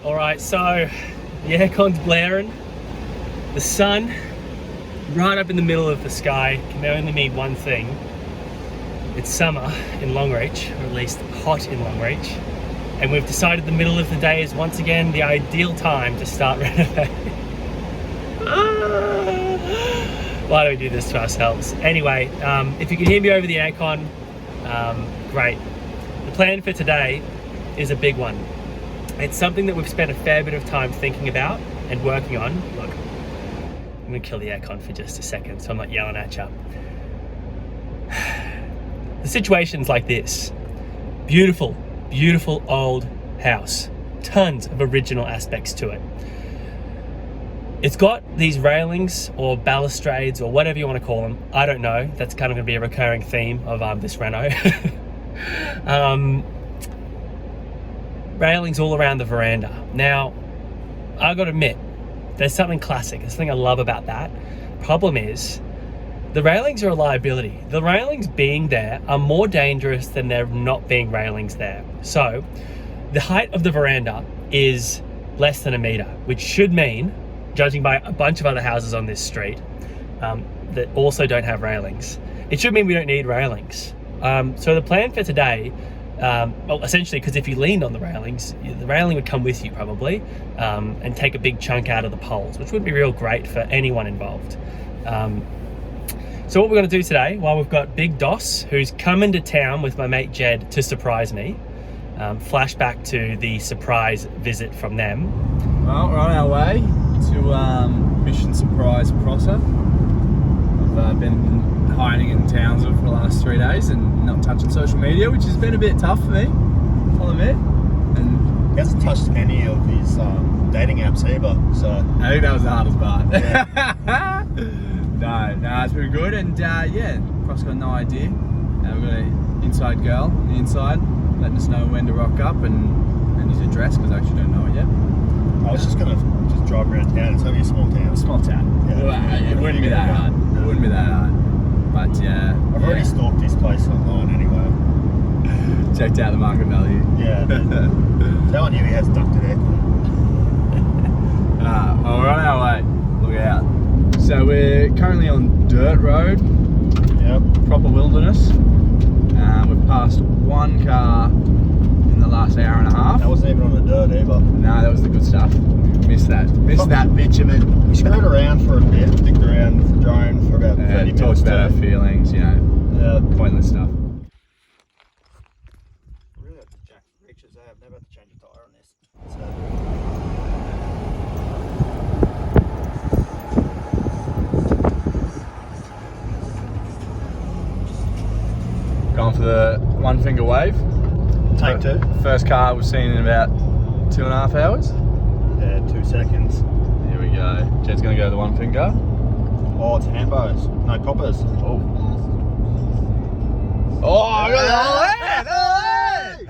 All right, so the aircon's blaring, the sun right up in the middle of the sky can only mean one thing. It's summer in Longreach, or at least hot in Longreach, and we've decided the middle of the day is once again the ideal time to start renovating. Why do we do this to ourselves? Anyway, if you can hear me over the aircon, great. The plan for today is a big one. It's something that we've spent a fair bit of time thinking about and working on. Look, I'm gonna kill the aircon for just a second so I'm not yelling at you. The situation's like this. Beautiful, beautiful old house. Tons of original aspects to it. It's got these railings or balustrades or whatever you want to call them. I don't know. That's kind of going to be a recurring theme of this reno. Railings all around the veranda. Now, I got to admit, there's something classic. There's something I love about that. Problem is, the railings are a liability. The railings being there are more dangerous than there not being railings there. So, the height of the veranda is less than 1 meter, which should mean, judging by a bunch of other houses on this street that also don't have railings, it should mean we don't need railings. So the plan for today, well, essentially, because if you leaned on the railing would come with you probably, and take a big chunk out of the poles, which would be real great for anyone involved. So what we're going to do today, while we've got Big Doss, who's coming to town with my mate Jed to surprise me, flashback to the surprise visit from them. Well, we're on our way to Mission Surprise Prosser. I've been hiding in Townsville for the last 3 days and not touching social media, which has been a bit tough for me, I'll admit. And he hasn't touched any of his dating apps either, so I think that was the hardest part. Yeah. No, it's been good, and yeah, Cross got no idea. We've got an inside girl on the inside letting us know when to rock up and his address, because I actually don't know it yet. I was just gonna drive around town. It's only a small town. Small town. Yeah. Well, it wouldn't be that hard. It wouldn't be that hard. But yeah. I've already stalked this place online anyway. Checked out the market value. Yeah. Telling you, he has ducted aircon. Well, we're on our way. Look out. So we're currently on dirt road. Yep. Proper wilderness. We've passed one car in the last hour and a half. That wasn't even on the dirt either. No, that was the good stuff. Missed that bitumen. We screwed around for a bit, dicked around for drone for about 30 minutes. Talked about our feelings, you know, pointless stuff. I really have to jack riches. I've never had to change a tyre on this. Going for the one finger wave. Take two. First car we've seen in about 2.5 hours. Yeah, 2 seconds. Here we go. Jed's gonna go the one finger. Oh, it's Hambos. No, coppers. Oh, I got it!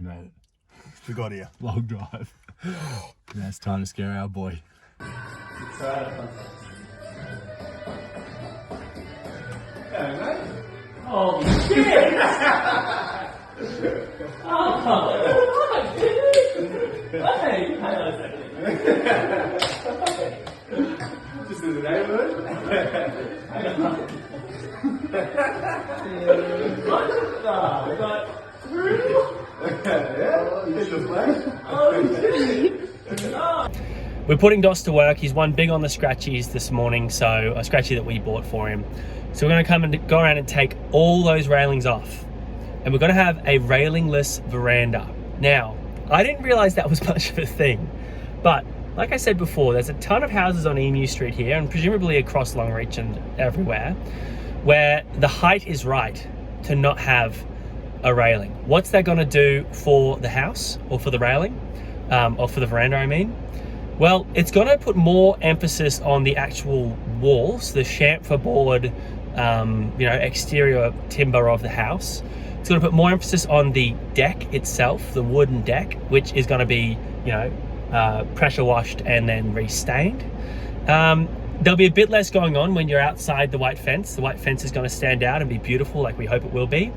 No, We got here. long drive. Now it's time to scare our boy. Holy shit! Oh my goodness! Hey, hang on a second. Just in the neighborhood? We're putting Doss to work. He's won big on the scratchies this morning, so a scratchy that we bought for him. So we're going to come and go around and take all those railings off, and we're going to have a railingless veranda. Now, I didn't realize that was much of a thing, but like I said before, there's a ton of houses on Emu Street here, and presumably across Longreach and everywhere, where the height is right to not have a railing. What's that going to do for the house, or for the railing, or for the veranda, I mean? Well, it's going to put more emphasis on the actual walls, the chamfer board, exterior timber of the house. It's going to put more emphasis on the deck itself, the wooden deck, which is going to be, pressure washed and then restained. There'll be a bit less going on when you're outside the white fence. The white fence is going to stand out and be beautiful, like we hope it will be.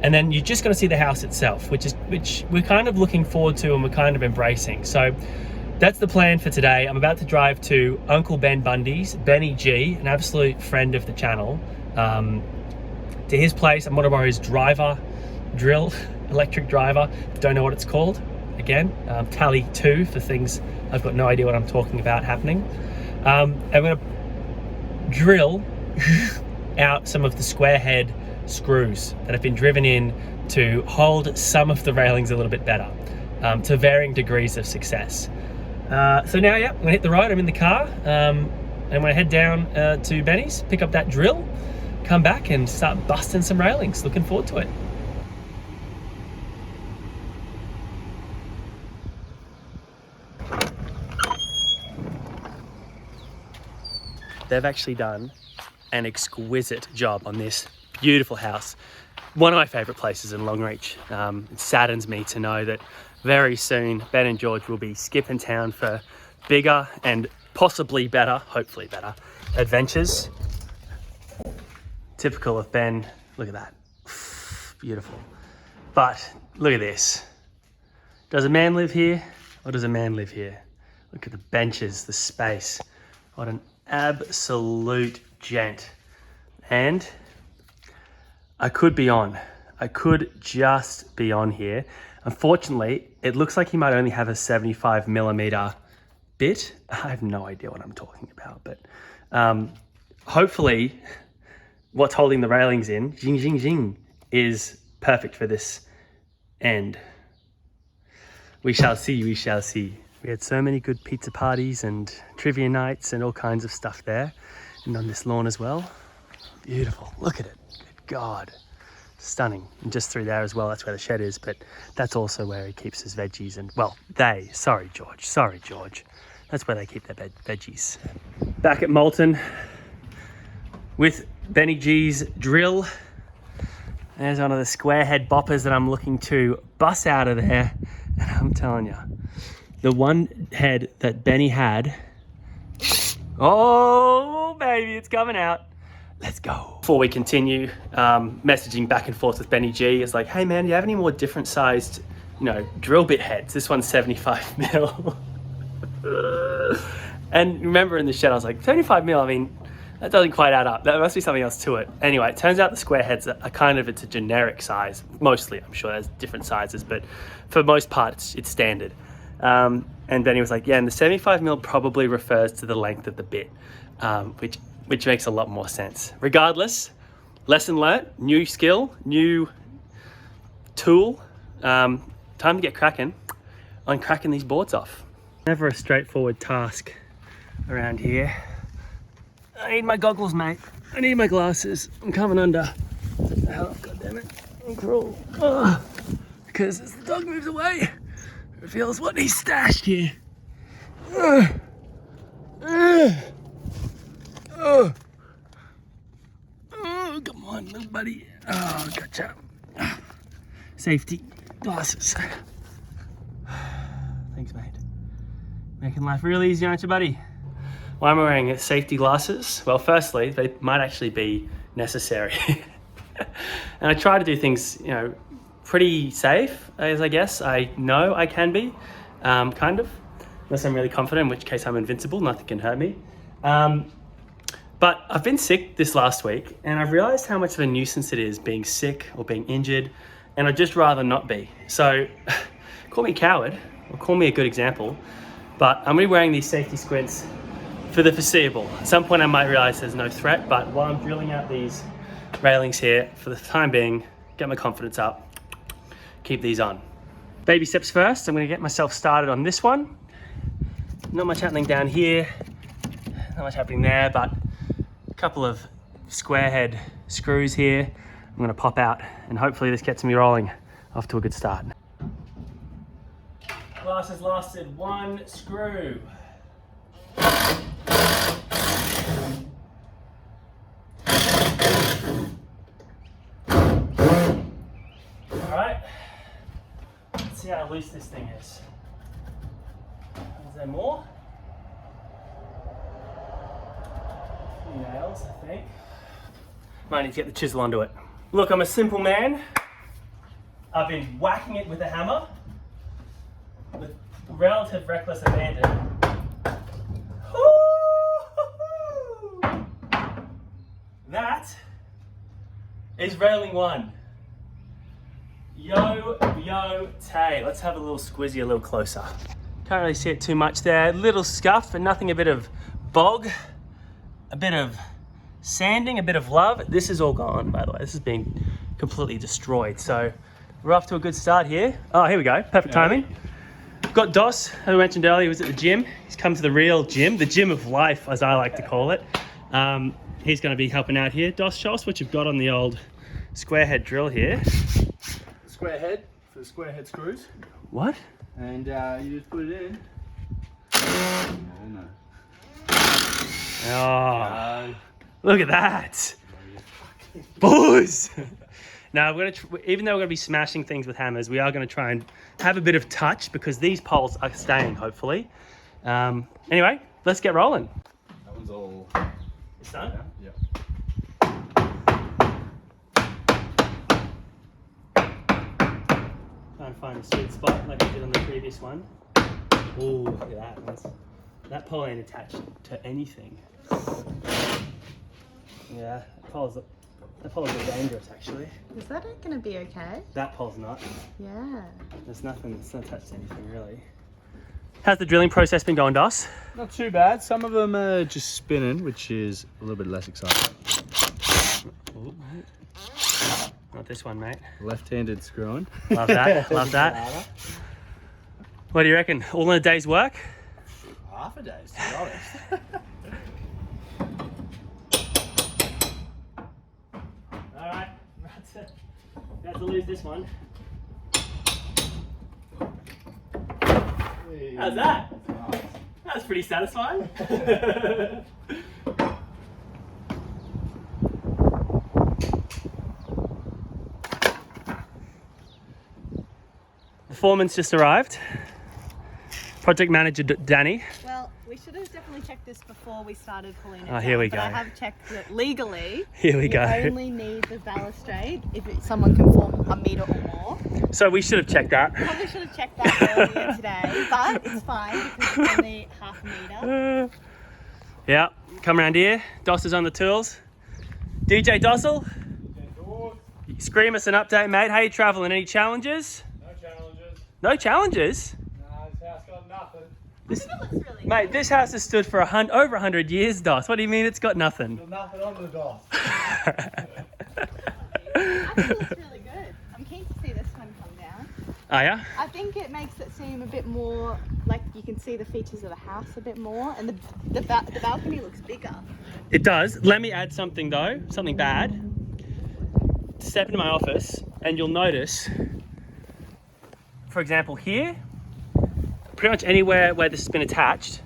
And then you're just going to see the house itself, which we're kind of looking forward to and we're kind of embracing. So that's the plan for today. I'm about to drive to Uncle Ben Bundy's, Benny G, an absolute friend of the channel, to his place. I'm going to borrow his drill, electric driver. Don't know what it's called. Again, tally 2 for things I've got no idea what I'm talking about happening. I'm going to drill out some of the square head screws that have been driven in to hold some of the railings a little bit better, to varying degrees of success. So now, yeah, I'm gonna hit the road. I'm in the car. I'm gonna head down to Benny's, pick up that drill, come back and start busting some railings. Looking forward to it. They've actually done an exquisite job on this beautiful house. One of my favorite places in Longreach. It saddens me to know that very soon Ben and George will be skipping town for bigger and possibly better, hopefully better, adventures. Typical of Ben. Look at that. Beautiful. But look at this. Does a man live here or does a man live here? Look at the benches, the space. What an absolute gent. And I could be on. I could just be on here. Unfortunately, it looks like he might only have a 75mm bit. I have no idea what I'm talking about, but hopefully what's holding the railings in, jing, jing, jing, is perfect for this end. We shall see, we shall see. We had so many good pizza parties and trivia nights and all kinds of stuff there. And on this lawn as well. Beautiful, look at it. God, stunning. And just through there as well, that's where the shed is, but that's also where he keeps his veggies and, well, sorry George, that's where they keep their veggies. Back at Moulton with Benny G's drill. There's one of the square head boppers that I'm looking to bust out of there, and I'm telling you, the one head that Benny had, oh baby, it's coming out. Let's go. Before we continue, messaging back and forth with Benny G, is like, hey man, do you have any more different sized, drill bit heads? This one's 75mm. And remember in the shed, I was like, 75mm, I mean, that doesn't quite add up. There must be something else to it. Anyway, it turns out the square heads are it's a generic size. Mostly, I'm sure there's different sizes, but for most part, it's standard. And Benny was like, yeah, and the 75mm probably refers to the length of the bit, which makes a lot more sense. Regardless, lesson learnt, new skill, new tool. Time to get cracking on cracking these boards off. Never a straightforward task around here. I need my goggles, mate. I need my glasses. I'm coming under. Oh, God damn it. I'm cruel. Oh, because as the dog moves away, it reveals what he's stashed here. Oh, come on, little buddy. Oh, gotcha. Safety glasses. Thanks, mate. Making life real easy, aren't you, buddy? Why am I wearing safety glasses? Well, firstly, they might actually be necessary. And I try to do things, pretty safe, as I guess I know I can be, kind of. Unless I'm really confident, in which case I'm invincible, nothing can hurt me. But I've been sick this last week, and I've realized how much of a nuisance it is being sick or being injured, and I'd just rather not be. So call me a coward, or call me a good example, but I'm gonna be wearing these safety squints for the foreseeable. At some point I might realize there's no threat, but while I'm drilling out these railings here, for the time being, get my confidence up, keep these on. Baby steps first, I'm gonna get myself started on this one. Not much happening down here, not much happening there, but a couple of square head screws here I'm gonna pop out, and hopefully this gets me rolling off to a good start. Glass has lasted one screw. Alright, let's see how loose this thing is. Is there more? A few nails, I think. Might need to get the chisel onto it. Look, I'm a simple man. I've been whacking it with a hammer with relative reckless abandon. Woo-hoo-hoo! That is railing 1. Yo, tay. Let's have a little squizzy a little closer. Can't really see it too much there. Little scuff, but nothing, a bit of bog, a bit of sanding, a bit of love. This is all gone, by the way. This has been completely destroyed. So we're off to a good start here. Oh, here we go. Perfect timing. Got Dos, as I mentioned earlier, he was at the gym. He's come to the real gym, the gym of life, as I like to call it. He's going to be helping out here. Dos, show us what you've got on the old square head drill here. Square head for the square head screws. What? And you just put it in. No. Oh, look at that. Boys! Now, we're gonna even though we're going to be smashing things with hammers, we are going to try and have a bit of touch because these poles are staying, hopefully. Anyway, let's get rolling. That one's all... It's done? Yeah. Trying to find a sweet spot like I did on the previous one. Ooh, look at that. That pole ain't attached to anything. Yeah, that pole's a bit dangerous actually. Is that going to be okay? That pole's not. Yeah. There's nothing that's not attached to anything really. How's the drilling process been going, Dos? Not too bad. Some of them are just spinning, which is a little bit less exciting. Ooh. Not this one, mate. Left-handed screwing. Love that, love that. What do you reckon? All in a day's work? Half a day, to be honest. Alright, about to lose this one. How's that? Nice. That's pretty satisfying. The foreman's just arrived. Project manager Danny. Well, we should have definitely checked this before we started pulling it Oh, here we but go. I have checked it legally. Here we You go. only need the balustrade if someone can form a metre or more. So we should have checked that. Probably should have checked that earlier today, but it's fine because it's only half a metre. Yeah, come around here. Dos is on the tools. DJ Dossel, scream us an update, mate. How you travelling? Any challenges? No challenges. No challenges? No, this house got nothing. This, It looks really mate, this house has stood for over 100 years, Dos. What do you mean it's got nothing? Got nothing on the DOS. I think it looks really good. I'm keen to see this one come down. Oh yeah? I think it makes it seem a bit more like you can see the features of the house a bit more, and the balcony looks bigger. It does. Let me add something though, something bad. Step into my office and you'll notice, for example here, pretty much anywhere where this has been attached,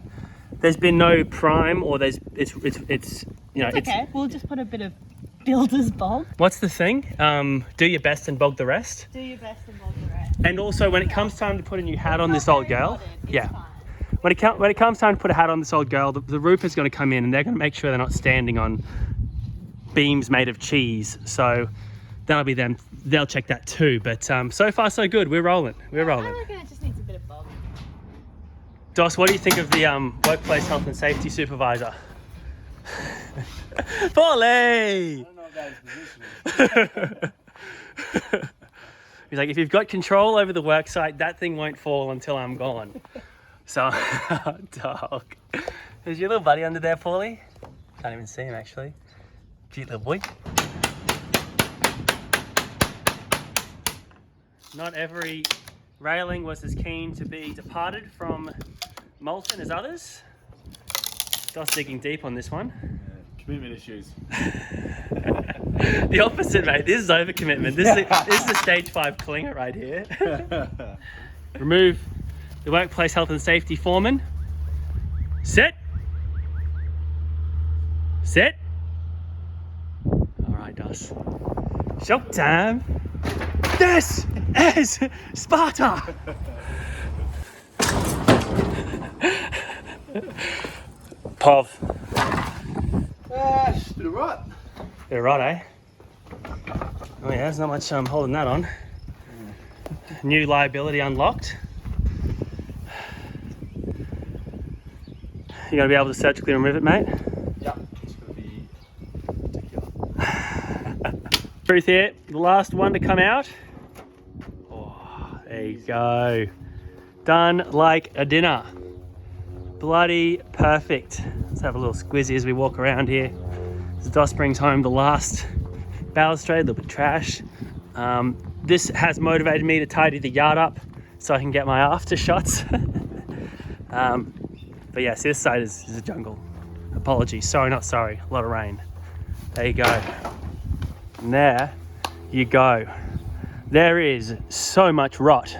there's been no prime or it's you know, It's okay. We'll just put a bit of builder's bog. What's the thing? Do your best and bog the rest. Do your best and bog the rest. And also when it comes time to put a new hat on this old girl, It's yeah. fine. When it comes time to put a hat on this old girl, the roofer's going to come in and they're going to make sure they're not standing on beams made of cheese. So that'll be them. They'll check that too. But so far so good. We're rolling. We're rolling. I reckon it just needs a bit of bog. Dos, what do you think of the workplace health and safety supervisor? Polly! I don't know about his position. He's like, if you've got control over the work site, that thing won't fall until I'm gone. So, dog. Is your little buddy under there, Paulie? Can't even see him actually. Cute little boy. Not every railing was as keen to be departed from molten as others. Just digging deep on this one. Commitment issues. The opposite, mate. This is overcommitment. This is a stage 5 clinger right here. Remove the workplace health and safety foreman. Sit. Sit. All right, Dos. Showtime. This is Sparta. Pov. Just a bit of right. Bit of right, eh? Oh yeah, there's not much holding that on. New liability unlocked. You gonna be able to surgically remove it, mate? Yep. It's gonna be particular. Truth here, the last one to come out. Oh, there you go. Done like a dinner. Bloody perfect. Let's have a little squizzy as we walk around here. As Dos brings home the last balustrade, a little bit of trash. This has motivated me to tidy the yard up so I can get my after shots. But yeah, see, this side is a jungle. Apologies, sorry, not sorry. A lot of rain. There you go. And there you go. There is so much rot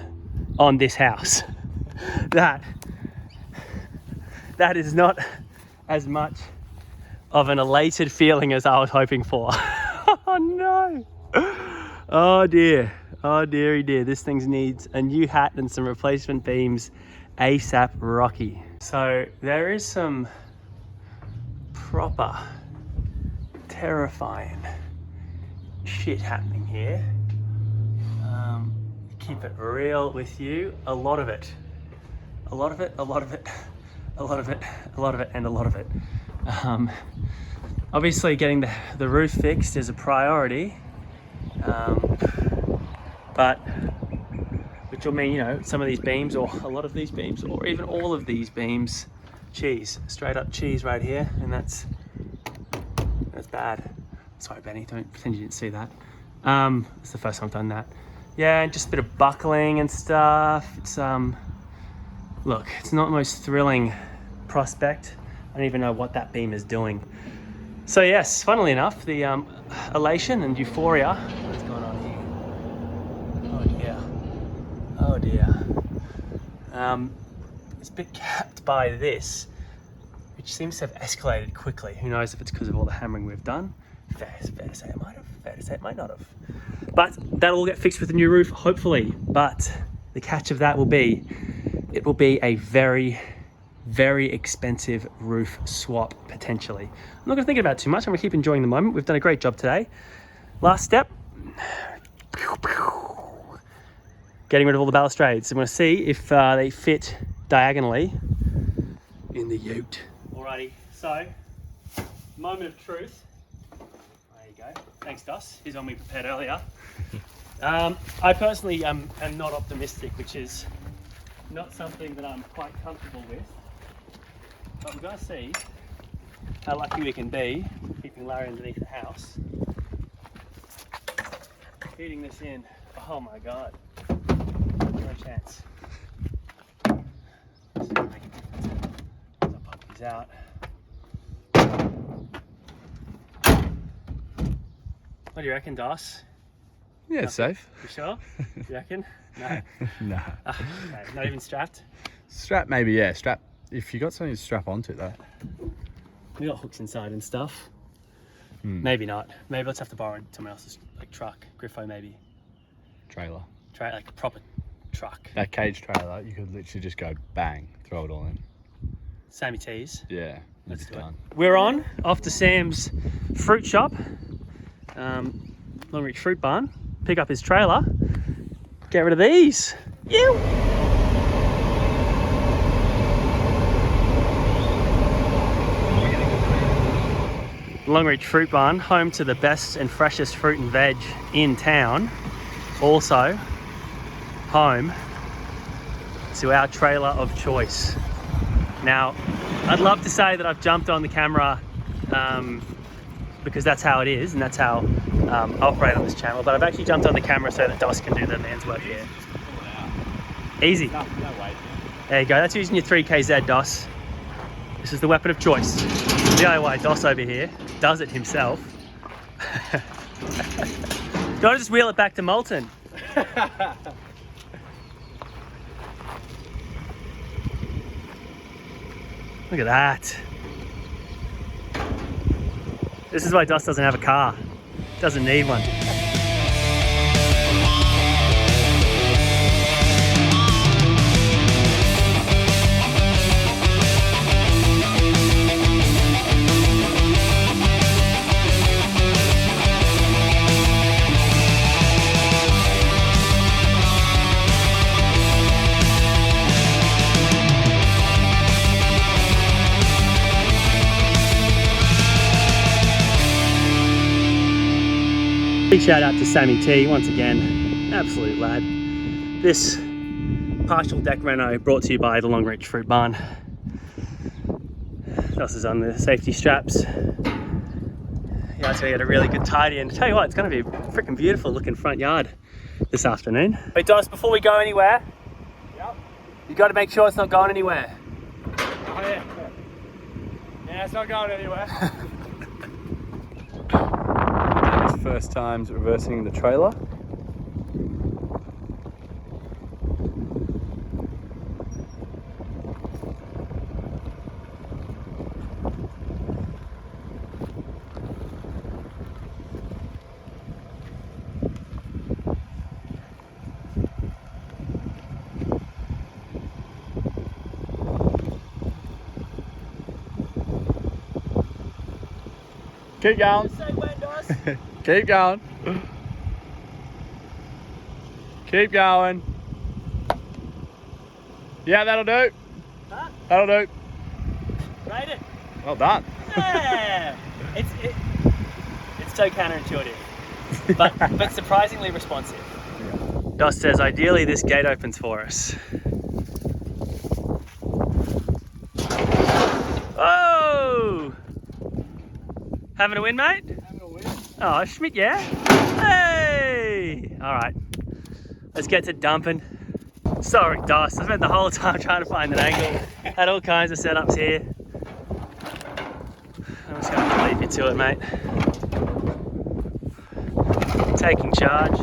on this house that is not as much of an elated feeling as I was hoping for. Oh no. Oh dear. Oh dearie dear. This thing needs a new hat and some replacement beams ASAP Rocky. So there is some proper terrifying shit happening here. Keep it real with you. A lot of it. A lot of it, a lot of it, a lot of it, a lot of it, and a lot of it. Obviously getting the roof fixed is a priority. But which will mean, you know, some of these beams or a lot of these beams or even all of these beams, cheese, straight up cheese right here. And that's bad. Sorry, Benny, don't pretend you didn't see that. It's the first time I've done that. Yeah, and just a bit of buckling and stuff. It's, look, it's not the most thrilling prospect. I don't even know what that beam is doing. So yes, funnily enough, the elation and euphoria. What's going on here? Oh dear. Oh dear. It's a bit capped by this, which seems to have escalated quickly. Who knows if it's because of all the hammering we've done. Fair to say it might have. Fair to say it might not have. But that'll all get fixed with the new roof, hopefully. But the catch of that will be, it will be a very, very expensive roof swap, potentially. I'm not gonna think about it too much. I'm gonna keep enjoying the moment. We've done a great job today. Last step, getting rid of all the balustrades. I'm gonna see if they fit diagonally in the ute. Alrighty, so, moment of truth. There you go. Thanks, Dos. Here's one we prepared earlier. I personally am not optimistic, which is not something that I'm quite comfortable with. But we're going to see how lucky we can be keeping Larry underneath the house. Feeding this in. Oh my god. No chance. This is going to make a difference as I pop these out. What do you reckon, Dos? Yeah, it's safe. You sure? You reckon? No? Nah. Okay, not even strapped? Strap, maybe, yeah. Strap. If you got something to strap onto it, though. We got hooks inside and stuff. Maybe not. Maybe let's have to borrow someone else's like truck. Griffo, maybe. Trailer. Like a proper truck. That cage trailer, you could literally just go bang, throw it all in. Sammy T's. Yeah, Let's do done. it. We're off to Sam's fruit shop. Longreach fruit barn. Pick up his trailer. Get rid of these. Ew. Longreach fruit barn, home to the best and freshest fruit and veg in town. Also, home to our trailer of choice. Now, I'd love to say that I've jumped on the camera because that's how it is and that's how I operate on this channel, but I've actually jumped on the camera so that Dos can do the man's work here. Easy. No way. There you go, that's using your 3KZ, Dos. This is the weapon of choice. DIY Dos over here does it himself. Do I just wheel it back to Moulton? Look at that. This is why Dos doesn't have a car. Doesn't need one. Big shout out to Sammy T once again, absolute lad. This partial deck reno brought to you by the Longreach Fruit Barn. Doss is on the safety straps. Yeah, it's gonna get a really good tidy, and tell you what, it's gonna be a freaking beautiful looking front yard this afternoon. Wait, Doss, before we go anywhere, you got to make sure it's not going anywhere. Oh yeah. Yeah, it's not going anywhere. Danny's first time's reversing the trailer. Keep going. Keep going. Keep going. Yeah, that'll do. Huh? That'll do. Rate it. Well done. Yeah. It's so counterintuitive, but surprisingly responsive. Doss says ideally this gate opens for us. Oh! Having a win, mate? Having a win. Oh, Schmidt, yeah? Hey! Alright, let's get to dumping. Sorry, Doss, I spent the whole time trying to find an angle. Had all kinds of setups here. I'm just going to leave you to it, mate. Taking charge.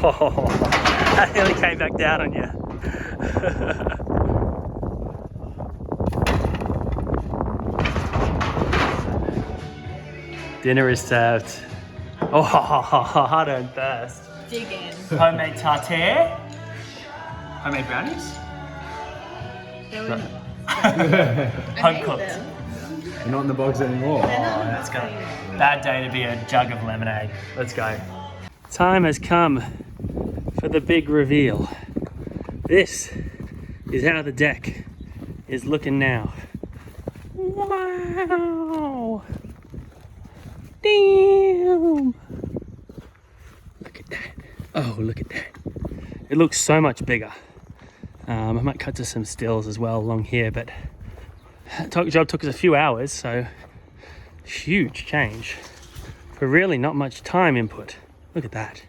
Oh, that nearly came back down on you. Dinner is served. Oh, hard-earned thirst. Dig in. Homemade tartare. Homemade brownies. Home cooked. You're not in the box anymore. Oh, that's got a bad day to be a jug of lemonade. Let's go. Time has come for the big reveal. This is how the deck is looking now. Wow! Damn! Look at that. Oh, look at that. It looks so much bigger. I might cut to some stills as well along here, but that job took us a few hours, so huge change for really not much time input. Look at that.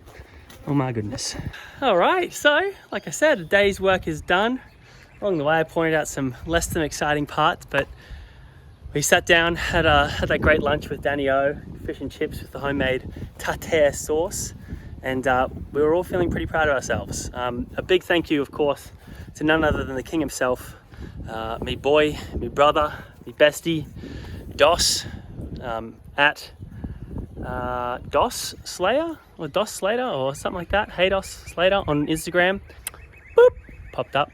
Oh my goodness. All right, so like I said, a day's work is done. Along the way, I pointed out some less than exciting parts, but we sat down, had that great lunch with Danny O, fish and chips with the homemade tartare sauce, and we were all feeling pretty proud of ourselves. A big thank you, of course, to none other than the king himself, me boy, me brother, me bestie, Doss, at Doss Slayer or Doss Slater or something like that. Hey Doss Slater on Instagram. Boop, popped up.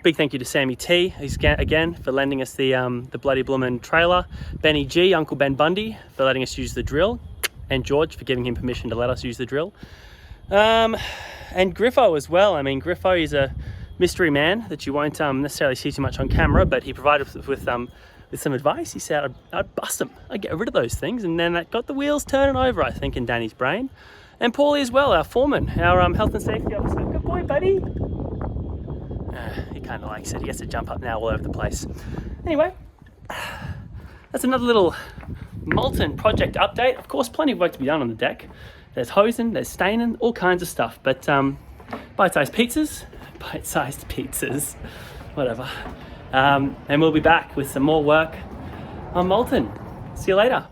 Big thank you to Sammy T, again for lending us the bloody bloomin' trailer. Benny G, Uncle Ben Bundy for letting us use the drill, and George for giving him permission to let us use the drill. And Griffo as well. I mean, Griffo is a mystery man that you won't necessarily see too much on camera, but he provided with some advice. He said I'd bust them, I'd get rid of those things, and then that got the wheels turning over, I think, in Danny's brain. And Paulie as well, our foreman, our health and safety officer. Good boy, buddy. He kind of likes it. He gets to jump up now all over the place. Anyway, that's another little Molten project update. Of course, plenty of work to be done on the deck. There's hosing, there's staining, all kinds of stuff. But bite-sized pizzas, whatever. And we'll be back with some more work on Molten. See you later.